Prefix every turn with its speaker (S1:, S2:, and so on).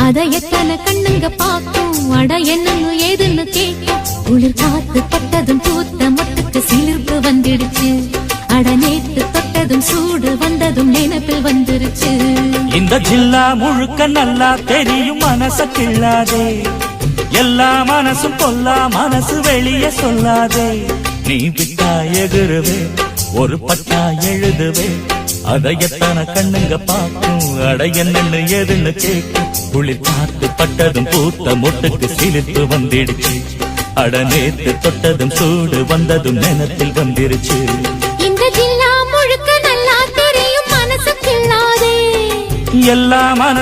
S1: அத எத்தனை கண்ணுங்க பாக்கும் அட என்னன்னு ஏதுன்னு கேட்கும் குளிர் காத்து பட்டதும் பூத்த மொட்டுக்கு சிலிர்ப்பு வந்துடுச்சு அட நேத்து தொட்டதும் சூடு வந்ததும் நினைப்பில் வந்துருச்சு
S2: இந்த ஜில்லா முழுக்க நல்லா தெரியும் மனச கிள்ளாதே எல்லா மனசும் பொல்லா மனசு வெளியே சொல்லாதே நீ விட்டா எகுருவே ஒரு பட்டா எழுதுவே அத எத்தனை கண்ணுங்க பாக்கும் அட என்னன்னு ஏதுன்னு கேட்கும் குளிர் காத்து பட்டதும் பூத்த மொட்டுக்கு சிலிர்ப்பு வந்துடுச்சு அட நேத்து தொட்டதும் சூடு வந்ததும் நினைப்பில் வந்துருச்சு
S1: இந்த ஜில்லா முழுக்க நல்லா தெரியும் மனசு கிள்ளாதே
S2: எல்லா மனசு